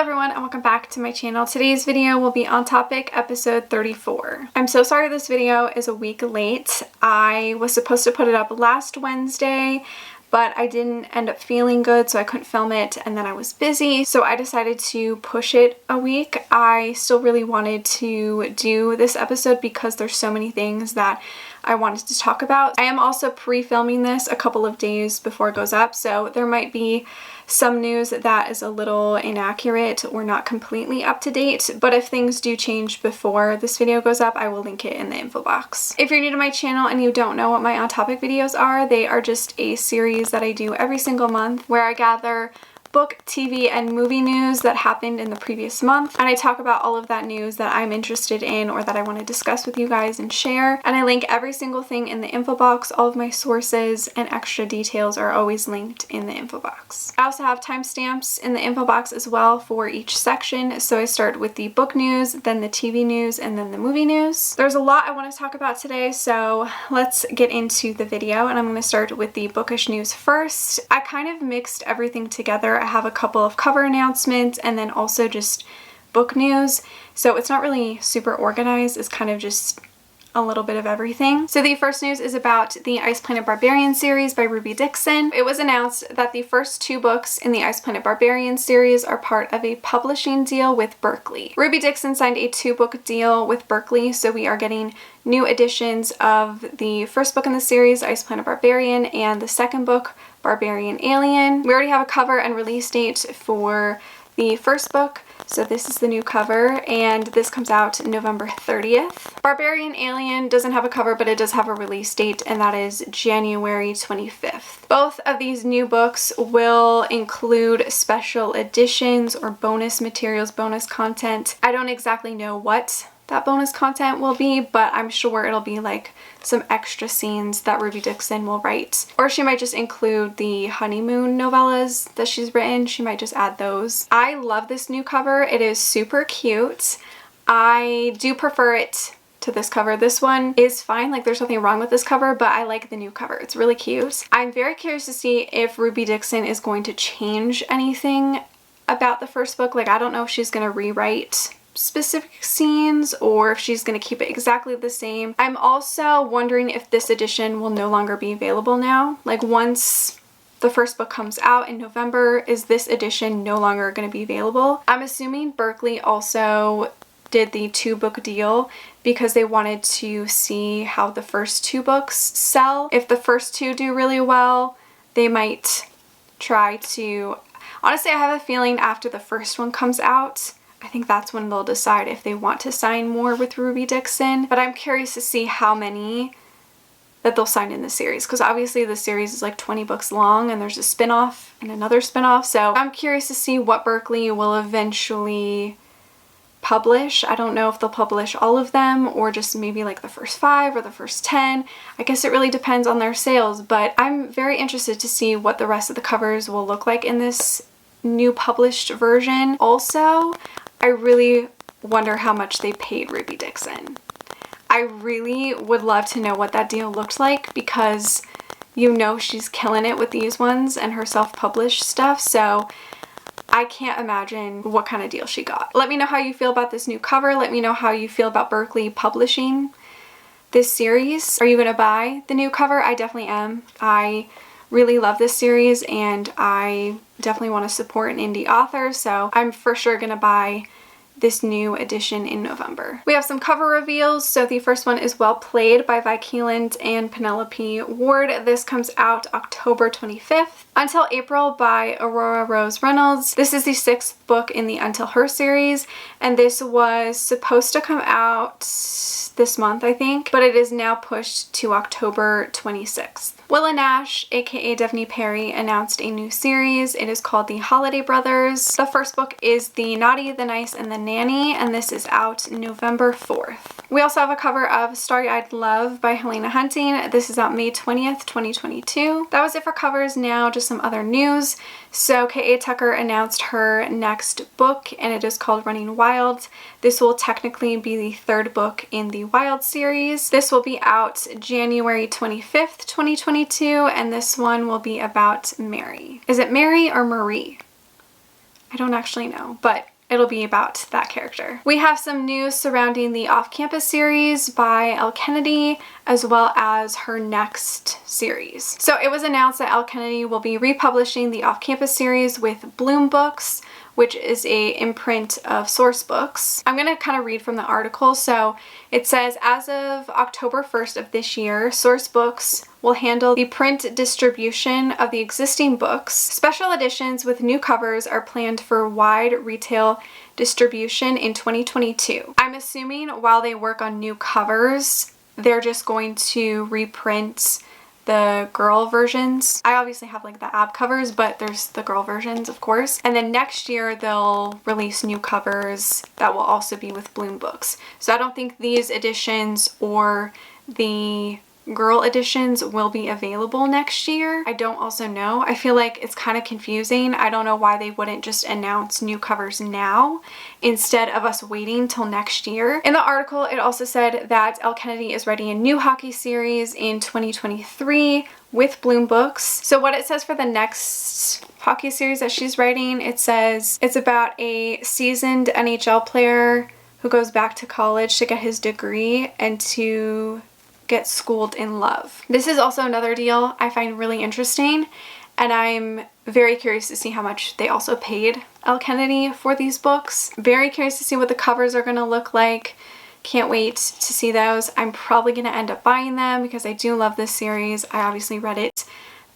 everyone and welcome back to my channel. Today's video will be on topic episode 34. I'm so sorry this video is a week late. I was supposed to put it up last Wednesday, but I didn't end up feeling good, so I couldn't film it, and then I was busy, so I decided to push it a week. I still really wanted to do this episode because there's so many things that I wanted to talk about. I am also pre-filming this a couple of days before it goes up, so there might be some news that is a little inaccurate or not completely up to date, but if things do change before this video goes up, I will link it in the info box. If you're new to my channel and you don't know what my on topic videos are, they are just a series that I do every single month where I gather book, TV, and movie news that happened in the previous month, and I talk about all of that news that I'm interested in or that I want to discuss with you guys and share, and I link every single thing in the info box. All of my sources and extra details are always linked in the info box. I also have timestamps in the info box as well for each section, so I start with the book news, then the TV news, and then the movie news. There's a lot I want to talk about today, so let's get into the video, and I'm going to start with the bookish news first. I kind of mixed everything together. I have a couple of cover announcements and then also just book news, so it's not really super organized. It's kind of just a little bit of everything. So the first news is about the Ice Planet Barbarian series by Ruby Dixon. It was announced that the first two books in the Ice Planet Barbarian series are part of a publishing deal with Berkley. Ruby Dixon signed a 2-book deal with Berkley, so we are getting new editions of the first book in the series, Ice Planet Barbarian, and the second book, Barbarian Alien. We already have a cover and release date for the first book, so this is the new cover, and this comes out November 30th. Barbarian Alien doesn't have a cover, but it does have a release date, and that is January 25th. Both of these new books will include special editions or bonus materials, bonus content. I don't exactly know what that bonus content will be, but I'm sure it'll be like some extra scenes that Ruby Dixon will write. Or she might just include the honeymoon novellas that she's written. She might just add those. I love this new cover. It is super cute. I do prefer it to this cover. This one is fine, like there's nothing wrong with this cover, but I like the new cover. It's really cute. I'm very curious to see if Ruby Dixon is going to change anything about the first book. Like, I don't know if she's gonna rewrite specific scenes or if she's going to keep it exactly the same. I'm also wondering if this edition will no longer be available now. Like, once the first book comes out in November, is this edition no longer going to be available? I'm assuming Berkley also did the 2-book deal because they wanted to see how the first 2 books sell. If the first 2 do really well, they might try to... Honestly, I have a feeling after the first one comes out, I think that's when they'll decide if they want to sign more with Ruby Dixon. But I'm curious to see how many that they'll sign in the series, because obviously the series is like 20 books long and there's a spin-off and another spin-off. So I'm curious to see what Berkley will eventually publish. I don't know if they'll publish all of them or just maybe like the first 5 or the first 10. I guess it really depends on their sales, but I'm very interested to see what the rest of the covers will look like in this new published version. Also, I really wonder how much they paid Ruby Dixon. I really would love to know what that deal looked like, because you know she's killing it with these ones and her self-published stuff, so I can't imagine what kind of deal she got. Let me know how you feel about this new cover. Let me know how you feel about Berkley publishing this series. Are you going to buy the new cover? I definitely am. I really love this series and I definitely want to support an indie author, so I'm for sure gonna buy this new edition in November. We have some cover reveals. So the first one is Well Played by Vi Keeland and Penelope Ward. This comes out October 25th. Until April by Aurora Rose Reynolds. This is the 6th book in the Until Her series, and this was supposed to come out this month, I think, but it is now pushed to October 26th. Willa Nash, aka Daphne Perry, announced a new series. It is called The Holiday Brothers. The first book is The Naughty, the Nice, and the Nanny, and this is out November 4th. We also have a cover of Starry-Eyed Love by Helena Hunting. This is out May 20th, 2022. That was it for covers. Now just some other news. So K.A. Tucker announced her next book, and it is called Running Wild. This will technically be the 3rd book in the Wild series. This will be out January 25th, 2022, and this one will be about Mary. Is it Mary or Marie? I don't actually know, but it'll be about that character. We have some news surrounding the Off-Campus series by Elle Kennedy, as well as her next series. So it was announced that Elle Kennedy will be republishing the Off-Campus series with Bloom Books, which is a imprint of Source Books. I'm gonna kind of read from the article. So it says, as of October 1st of this year, Source Books will handle the print distribution of the existing books. Special editions with new covers are planned for wide retail distribution in 2022. I'm assuming while they work on new covers, they're just going to reprint the girl versions. I obviously have like the ab covers, but there's the girl versions, of course. And then next year they'll release new covers that will also be with Bloom Books. So I don't think these editions or the girl editions will be available next year. I don't also know. I feel like it's kind of confusing. I don't know why they wouldn't just announce new covers now instead of us waiting till next year. In the article, it also said that Elle Kennedy is writing a new hockey series in 2023 with Bloom Books. So what it says for the next hockey series that she's writing, it says it's about a seasoned NHL player who goes back to college to get his degree and to get schooled in love. This is also another deal I find really interesting, and I'm very curious to see how much they also paid Elle Kennedy for these books. Very curious to see what the covers are going to look like. Can't wait to see those. I'm probably going to end up buying them because I do love this series. I obviously read it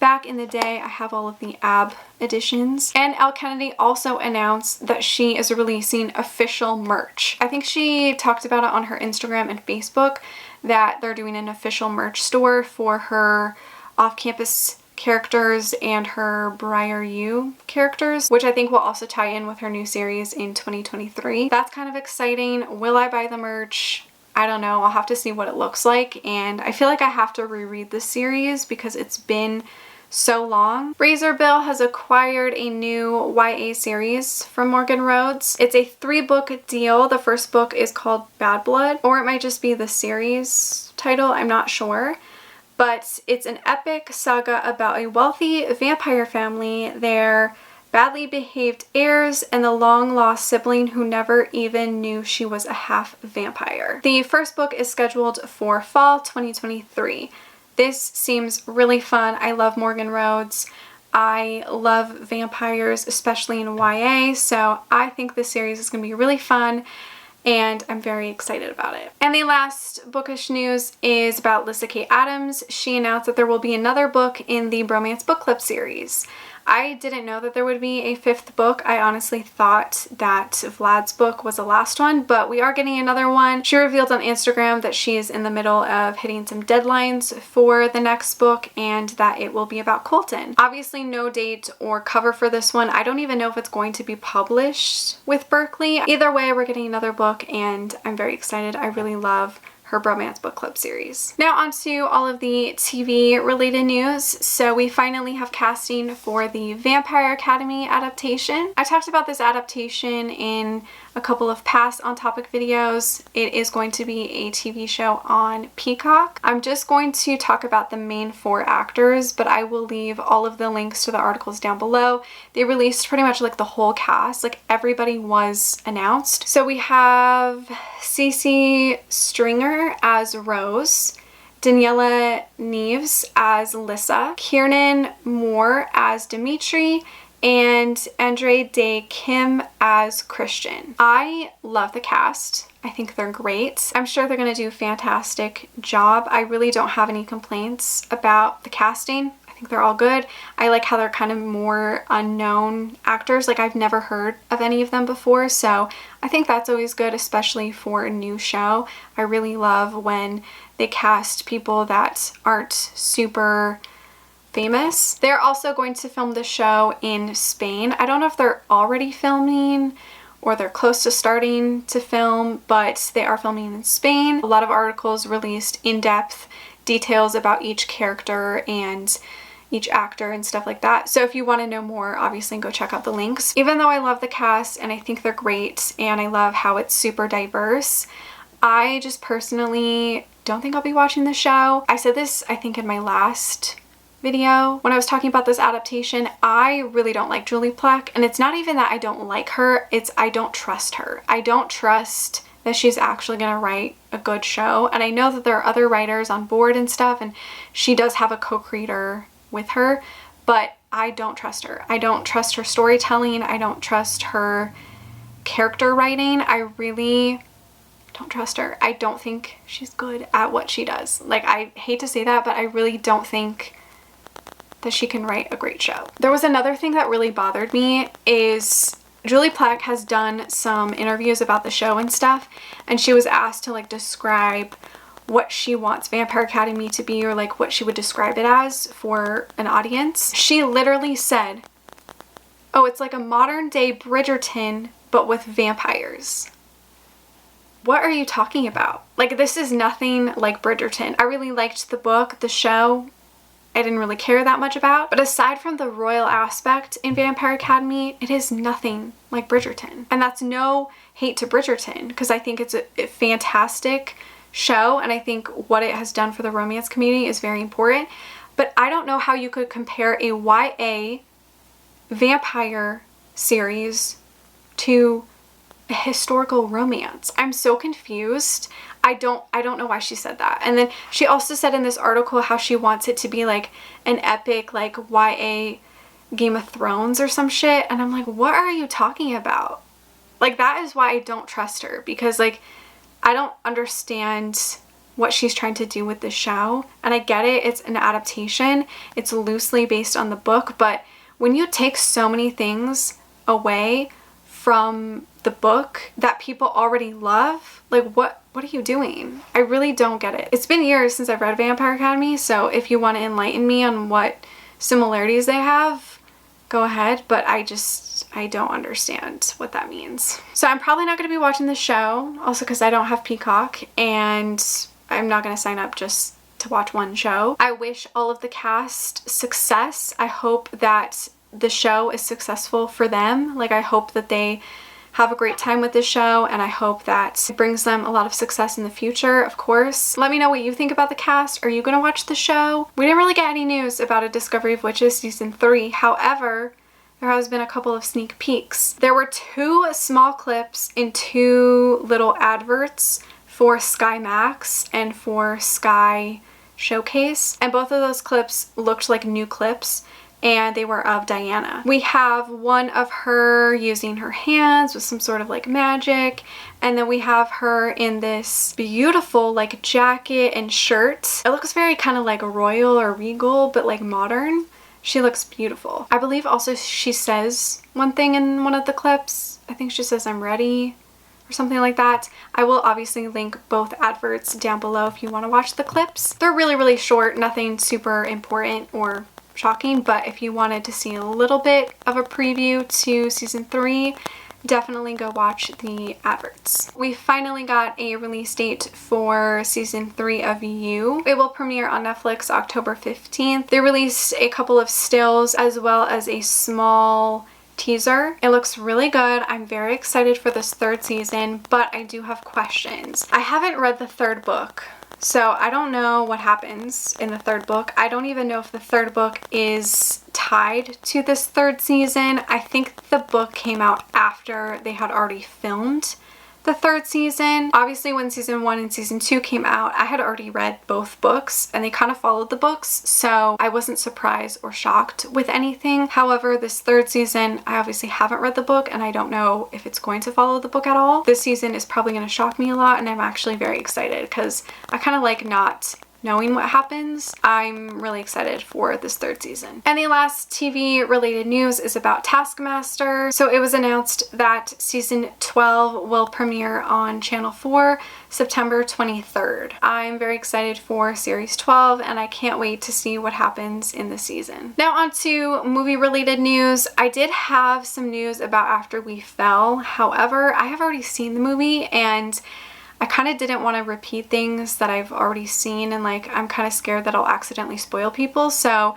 back in the day. I have all of the AB editions. And Elle Kennedy also announced that she is releasing official merch. I think she talked about it on her Instagram and Facebook that they're doing an official merch store for her off-campus characters and her Briar U characters, which I think will also tie in with her new series in 2023. That's kind of exciting. Will I buy the merch? I don't know. I'll have to see what it looks like, and I feel like I have to reread this series because it's been so long. Razorbill has acquired a new YA series from Morgan Rhodes. It's a 3-book deal. The first book is called Bad Blood, or it might just be the series title, I'm not sure. But it's an epic saga about a wealthy vampire family, their badly behaved heirs, and the long-lost sibling who never even knew she was a half vampire. The first book is scheduled for fall 2023. This seems really fun. I love Morgan Rhodes. I love vampires, especially in YA, so I think this series is going to be really fun, and I'm very excited about it. And the last bookish news is about Lyssa Kay Adams. She announced that there will be another book in the Bromance Book Club series. I didn't know that there would be a 5th book. I honestly thought that Vlad's book was the last one, but we are getting another one. She revealed on Instagram that she is in the middle of hitting some deadlines for the next book and that it will be about Colton. Obviously no date or cover for this one. I don't even know if it's going to be published with Berkley. Either way, we're getting another book and I'm very excited. I really love her Bromance Book Club series. Now on to all of the TV related news. So we finally have casting for the Vampire Academy adaptation. I talked about this adaptation in a couple of past On Topic videos. It is going to be a TV show on Peacock. I'm just going to talk about the main 4 actors, but I will leave all of the links to the articles down below. They released pretty much like the whole cast, like everybody was announced. So we have Cece Stringer as Rose, Daniela Neves as Lyssa, Kiernan Moore as Dimitri, and Andre Day Kim as Christian. I love the cast. I think they're great. I'm sure they're going to do a fantastic job. I really don't have any complaints about the casting. I think they're all good. I like how they're kind of more unknown actors. Like I've never heard of any of them before, so I think that's always good, especially for a new show. I really love when they cast people that aren't super famous. They're also going to film the show in Spain. I don't know if they're already filming or they're close to starting to film, but they are filming in Spain. A lot of articles released in-depth details about each character and each actor and stuff like that. So if you want to know more, obviously go check out the links. Even though I love the cast and I think they're great and I love how it's super diverse, I just personally don't think I'll be watching the show. I said this, I think, in my last video when I was talking about this adaptation. I really don't like Julie Plec, and it's not even that I don't like her, it's I don't trust her. I don't trust that she's actually gonna write a good show, and I know that there are other writers on board and stuff, and she does have a co-creator with her, but I don't trust her. I don't trust her storytelling. I don't trust her character writing. I really don't trust her. I don't think she's good at what she does. Like, I hate to say that, but I really don't think that she can write a great show. There was another thing that really bothered me is Julie Plec has done some interviews about the show and stuff, and she was asked to like describe what she wants Vampire Academy to be, or like what she would describe it as for an audience. She literally said, oh, it's like a modern day Bridgerton but with vampires. What are you talking about? Like, this is nothing like Bridgerton. I really liked the book. The show I didn't really care that much about, but aside from the royal aspect in Vampire Academy, it is nothing like Bridgerton. And that's no hate to Bridgerton, because I think it's a fantastic show, and I think what it has done for the romance community is very important, but I don't know how you could compare a YA vampire series to a historical romance. I'm so confused. I don't know why she said that. And then she also said in this article how she wants it to be like an epic like YA Game of Thrones or some shit, and I'm like, what are you talking about? Like, that is why I don't trust her, because like I don't understand what she's trying to do with this show. And I get it, it's an adaptation, it's loosely based on the book, but when you take so many things away from the book that people already love, like what are you doing? I really don't get it. It's been years since I've read Vampire Academy, so if you want to enlighten me on what similarities they have, go ahead, but I don't understand what that means. So I'm probably not going to be watching the show, also because I don't have Peacock, and I'm not going to sign up just to watch one show. I wish all of the cast success. I hope that the show is successful for them. Like, I hope that they have a great time with this show, and I hope that it brings them a lot of success in the future, of course. Let me know what you think about the cast. Are you going to watch the show? We didn't really get any news about A Discovery of Witches season 3. However, there has been a couple of sneak peeks. There were 2 small clips in 2 little adverts for Sky Max and for Sky Showcase, and both of those clips looked like new clips, and they were of Diana. We have one of her using her hands with some sort of like magic, and then we have her in this beautiful like jacket and shirt. It looks very kind of like royal or regal, but like modern. She looks beautiful. I believe also she says one thing in one of the clips. I think she says, "I'm ready," or something like that. I will obviously link both adverts down below if you want to watch the clips. They're really, really short, nothing super important or shocking, but if you wanted to see a little bit of a preview to season 3, definitely go watch the adverts. We finally got a release date for season 3 of You. It will premiere on Netflix October 15th. They released a couple of stills as well as a small teaser. It looks really good. I'm very excited for this 3rd season, but I do have questions. I haven't read the 3rd book, so I don't know what happens in the 3rd book. I don't even know if the 3rd book is tied to this 3rd season. I think the book came out after they had already filmed the 3rd season. Obviously, when season 1 and season 2 came out, I had already read both books and they kind of followed the books, so I wasn't surprised or shocked with anything. However, this 3rd season, I obviously haven't read the book and I don't know if it's going to follow the book at all. This season is probably going to shock me a lot, and I'm actually very excited because I kind of like not knowing what happens. I'm really excited for this 3rd season. And the last TV related news is about Taskmaster. So it was announced that season 12 will premiere on Channel 4 September 23rd. I'm very excited for series 12 and I can't wait to see what happens in the season. Now on to movie related news. I did have some news about After We Fell. However, I have already seen the movie and I kind of didn't want to repeat things that I've already seen, and like I'm kind of scared that I'll accidentally spoil people, so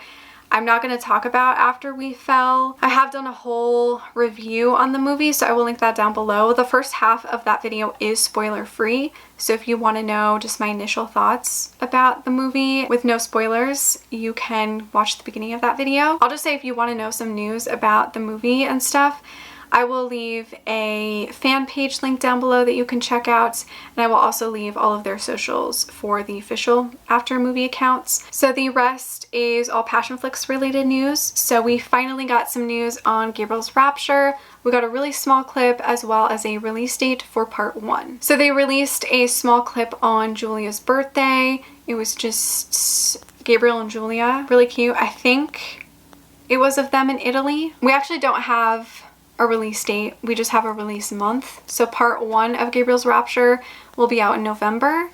I'm not going to talk about After We Fell. I have done a whole review on the movie, so I will link that down below. The first half of that video is spoiler free, so if you want to know just my initial thoughts about the movie with no spoilers, you can watch the beginning of that video. I'll just say if you want to know some news about the movie and stuff, I will leave a fan page link down below that you can check out, and I will also leave all of their socials for the official After movie accounts. So the rest is all Passionflix related news. So we finally got some news on Gabriel's Rapture. We got a really small clip as well as a release date for part 1. So they released a small clip on Julia's birthday. It was just Gabriel and Julia. Really cute. I think it was of them in Italy. We actually don't have a release date, we just have a release month. So part 1 of Gabriel's Rapture will be out in November.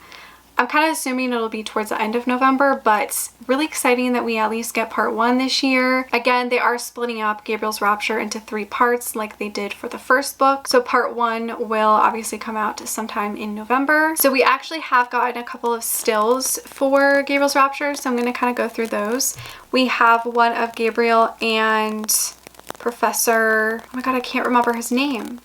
I'm kind of assuming it'll be towards the end of November, but really exciting that we at least get part 1 this year. Again, they are splitting up Gabriel's Rapture into 3 parts like they did for the first book. So part 1 will obviously come out sometime in November. So we actually have gotten a couple of stills for Gabriel's Rapture, so I'm going to kind of go through those. We have one of Gabriel and Professor, oh my god, I can't remember his name.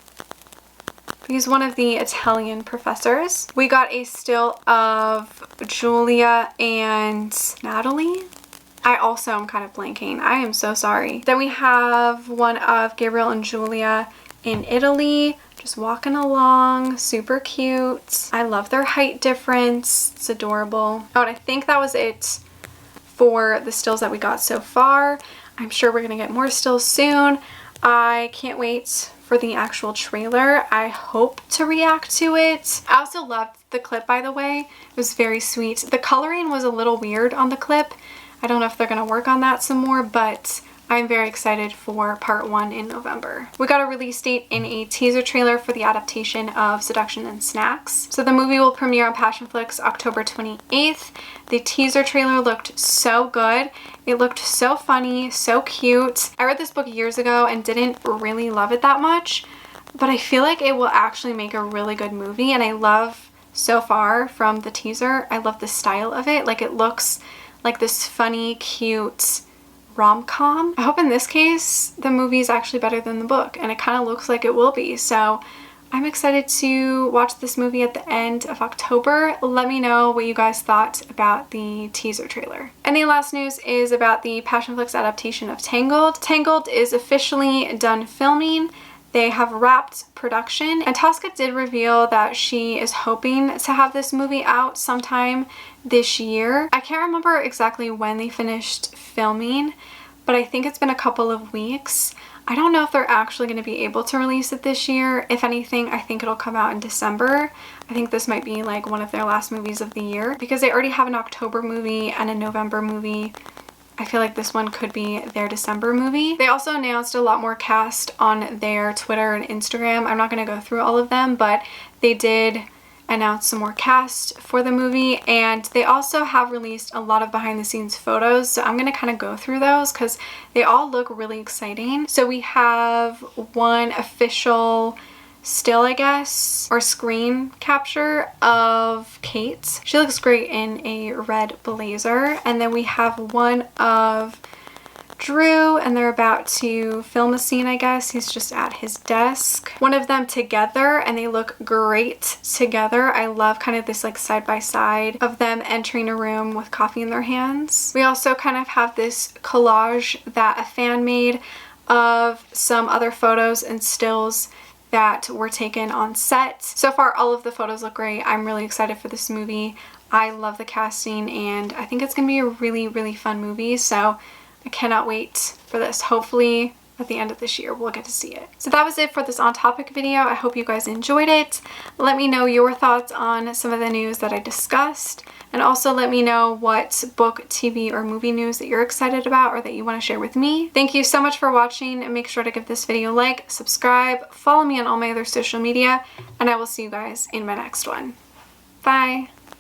He's one of the Italian professors. We got a still of Julia and Natalie. I also am kind of blanking. I am so sorry. Then we have one of Gabriel and Julia in Italy, just walking along, super cute. I love their height difference. It's adorable. Oh, and I think that was it for the stills that we got so far. I'm sure we're gonna get more stills soon. I can't wait for the actual trailer. I hope to react to it. I also loved the clip, by the way. It was very sweet. The coloring was a little weird on the clip. I don't know if they're gonna work on that some more, but I'm very excited for part 1 in November. We got a release date in a teaser trailer for the adaptation of Seduction and Snacks. So the movie will premiere on Passionflix October 28th. The teaser trailer looked so good. It looked so funny, so cute. I read this book years ago and didn't really love it that much, but I feel like it will actually make a really good movie, and I love, so far from the teaser, I love the style of it. Like, it looks like this funny, cute rom-com. I hope in this case the movie is actually better than the book, and it kind of looks like it will be. So I'm excited to watch this movie at the end of October. Let me know what you guys thought about the teaser trailer. And the last news is about the Passionflix adaptation of Tangled. Tangled is officially done filming. They have wrapped production, and Tosca did reveal that she is hoping to have this movie out sometime this year. I can't remember exactly when they finished filming, but I think it's been a couple of weeks. I don't know if they're actually going to be able to release it this year. If anything, I think it'll come out in December. I think this might be like one of their last movies of the year because they already have an October movie and a November movie. I feel like this one could be their December movie. They also announced a lot more cast on their Twitter and Instagram. I'm not going to go through all of them, but they did announce some more cast for the movie, and they also have released a lot of behind the scenes photos, so I'm going to kind of go through those because they all look really exciting. So we have one official still, I guess, or screen capture of Kate. She looks great in a red blazer. And then we have one of Drew, and they're about to film a scene, I guess. He's just at his desk. One of them together, and they look great together. I love kind of this like side by side of them entering a room with coffee in their hands. We also kind of have this collage that a fan made of some other photos and stills that were taken on set. So far, all of the photos look great. I'm really excited for this movie. I love the casting, and I think it's gonna be a really, really fun movie. So I cannot wait for this. Hopefully at the end of this year we'll get to see it. So that was it for this on topic video. I hope you guys enjoyed it. Let me know your thoughts on some of the news that I discussed, and also let me know what book, TV, or movie news that you're excited about or that you want to share with me. Thank you so much for watching, and make sure to give this video a like, subscribe, follow me on all my other social media, and I will see you guys in my next one. Bye!